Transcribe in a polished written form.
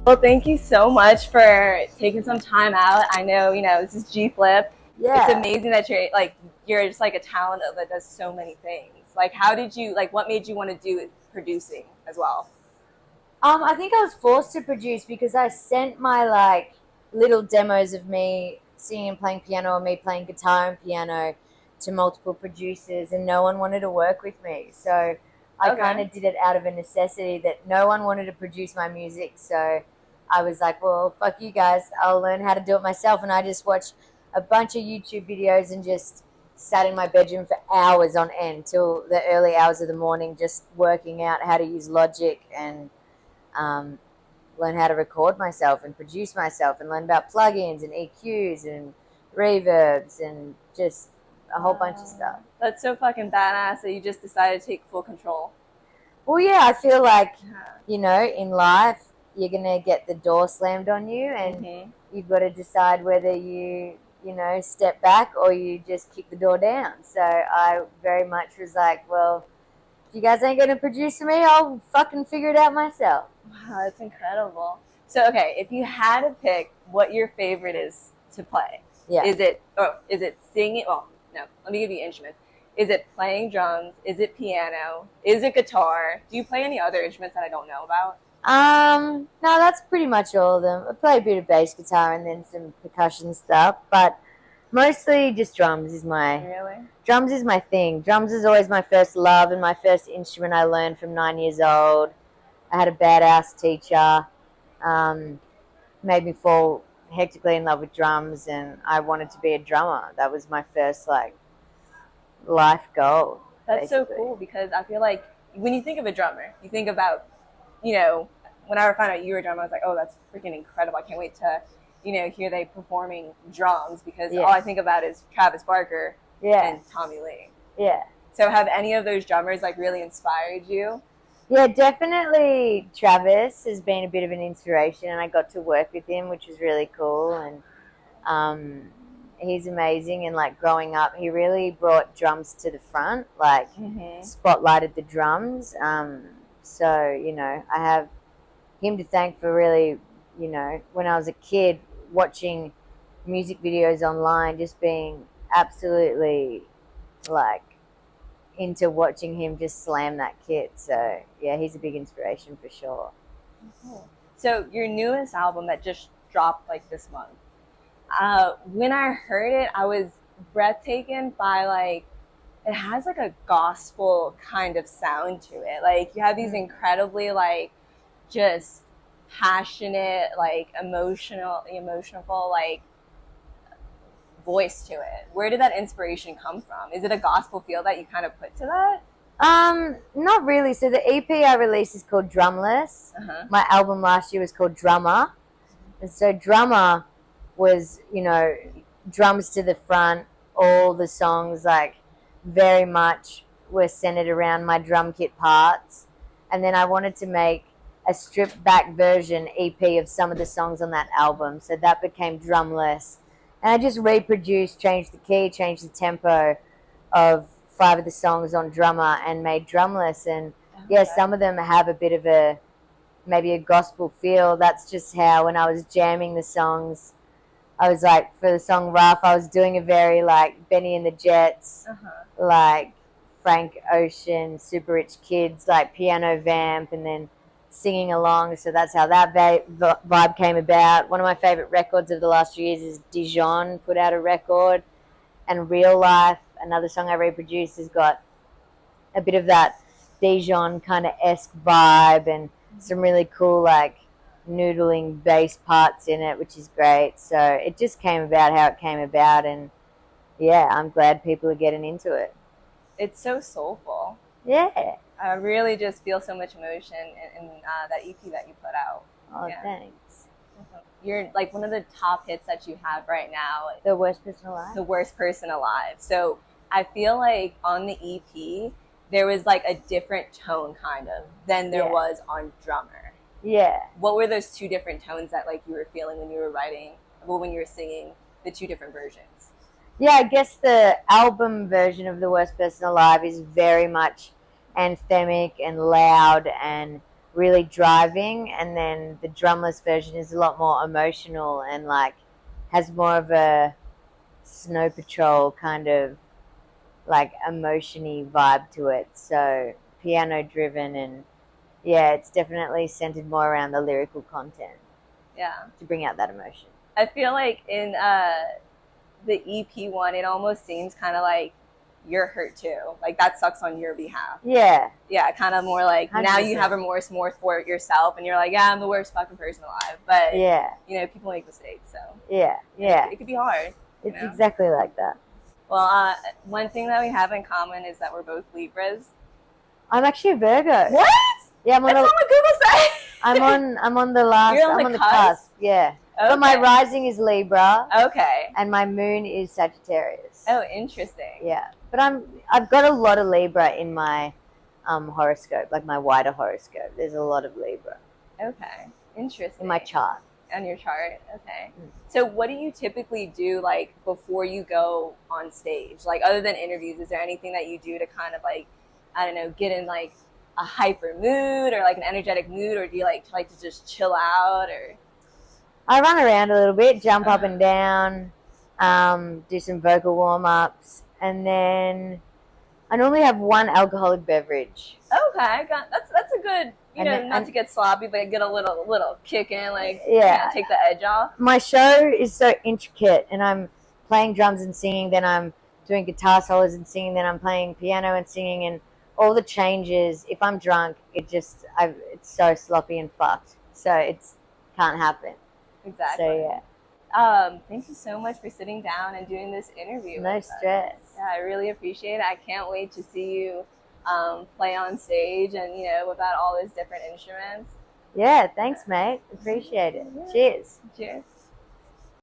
Well, thank you so much for taking some time out. I know, this is G Flip. It's Yeah. amazing that you're just like a talent that does so many things. Like, how did you like? What made you want to do producing as well? I think I was forced to produce because I sent my little demos of me singing and playing piano or me playing guitar and piano to multiple producers and no one wanted to work with me. So I kind Okay. of did it out of a necessity that no one wanted to produce my music. So I was like, well, fuck you guys. I'll learn how to do it myself. And I just watched a bunch of YouTube videos and just sat in my bedroom for hours on end till the early hours of the morning, just working out how to use Logic and um, learn how to record myself and produce myself and learn about plugins and EQs and reverbs and just a whole bunch of stuff. That's so fucking badass that you just decided to take full control. Well, yeah, I feel like, Yeah. in life, you're going to get the door slammed on you and Mhm. you've got to decide whether step back or you just kick the door down. So I very much was like, well, if you guys ain't going to produce for me, I'll fucking figure it out myself. Wow, that's incredible. So, okay, if you had to pick what your favorite is to play, Yeah. is it singing? Well, no, let me give you instruments. Is it playing drums? Is it piano? Is it guitar? Do you play any other instruments that I don't know about? No, that's pretty much all of them. I play a bit of bass guitar and then some percussion stuff, but mostly just Really? drums is my thing. Drums is always my first love and my first instrument I learned from 9 years old. I had a badass teacher, um, made me fall hectically in love with drums, and I wanted to be a drummer. That was my first life goal, That's so basically. cool because I feel like when you think of a drummer, you think about, you know, when I found out you were a drummer, I was like, oh, that's freaking incredible. I can't wait to, hear they performing drums because all Yeah, I think about is Travis Barker yeah, and Tommy Lee. yeah. So have any of those drummers like really inspired you? Yeah, definitely. Travis has been a bit of an inspiration, and I got to work with him, which was really cool. And um, he's amazing. And growing up, he really brought drums to the front, Mm-hmm. spotlighted the drums. So I have him to thank for really, when I was a kid, watching music videos online, just being absolutely like into watching him just slam that kit. So yeah, he's a big inspiration for sure. Cool. So your newest album that just dropped like this month. When I heard it, I was breathtaken by it has like a gospel kind of sound to it. Like you have these Mm. incredibly just passionate, emotional voice to it. Where did that inspiration come from? Is it a gospel feel that you kind of put to that? Not really. So the EP I released is called Drumless. Uh huh. My album last year was called Drummer. And so Drummer was, drums to the front. All the songs very much were centered around my drum kit parts. And then I wanted to make a stripped back version EP of some of the songs on that album. So that became Drumless. And I just reproduced, changed the key, changed the tempo of five of the songs on Drummer and made Drumless. And yeah, Okay. some of them have a bit of a maybe a gospel feel. That's just how when I was jamming the songs, I was like, for the song Rough, I was doing a very Benny and the Jets, Uh huh. like Frank Ocean, Super Rich Kids, like piano vamp, and then singing along. So that's how that vibe came about. One of my favorite records of the last few years is Dijon put out a record, and Real Life, another song I reproduced, has got a bit of that Dijon kind of esque vibe and some really cool noodling bass parts in it, which is great. So it just came about how it came about, and yeah, I'm glad people are getting into it. It's so soulful. Yeah. I really just feel so much emotion in that EP that you put out. Oh, Yeah. thanks. You're like one of the top hits that you have right now, The worst person alive. the worst person alive. So I feel like on the EP, there was like a different tone kind of than there Yeah. was on Drummer. Yeah. What were those two different tones that you were feeling when you were writing, well, when you were singing the two different versions? Yeah, I guess the album version of The Worst Person Alive is very much anthemic and loud and really driving, and then the drumless version is a lot more emotional and like has more of a Snow Patrol kind of like emotion-y vibe to it. So piano driven, and yeah, it's definitely centered more around the lyrical content Yeah. to bring out that emotion. I feel like in the EP one, it almost seems kind of like you're hurt too. Like that sucks on your behalf. Yeah. Yeah, kind of more like 100%. now you have remorse more for yourself, and you're like, yeah, I'm the worst fucking person alive. But Yeah. you know, people make mistakes, so Yeah. Yeah. it could be hard. It's know? exactly like that. Well, one thing that we have in common is that we're both Libras. I'm actually a Virgo. What? Yeah, I'm on. That's on the Google site. I'm on the last. You're on I'm the on the cusp? cusp. Yeah. Okay. But my rising is Libra. Okay. And my moon is Sagittarius. Oh, interesting. Yeah. But I've got a lot of Libra in my horoscope, like my wider horoscope. There's a lot of Libra. Okay. Interesting. In my chart. On your chart. Okay. So what do you typically do like before you go on stage? Like other than interviews, is there anything that you do to kind of like, I don't know, get in like a hyper mood or like an energetic mood, or do you like to just chill out? Or I run around a little bit, jump up and down, do some vocal warm-ups, and then I normally have one alcoholic beverage. Okay, that's a good, not to get sloppy, but get a little kick in, like take the edge off. My show is so intricate, and I'm playing drums and singing, then I'm doing guitar solos and singing, then I'm playing piano and singing, and all the changes. If I'm drunk, it's so sloppy and fucked. So it's can't happen. Exactly. So yeah. Thank you so much for sitting down and doing this interview. No stress. Yeah, I really appreciate it. I can't wait to see you play on stage and without all those different instruments. Yeah, thanks, mate. Appreciate it. Yeah. Cheers. Cheers.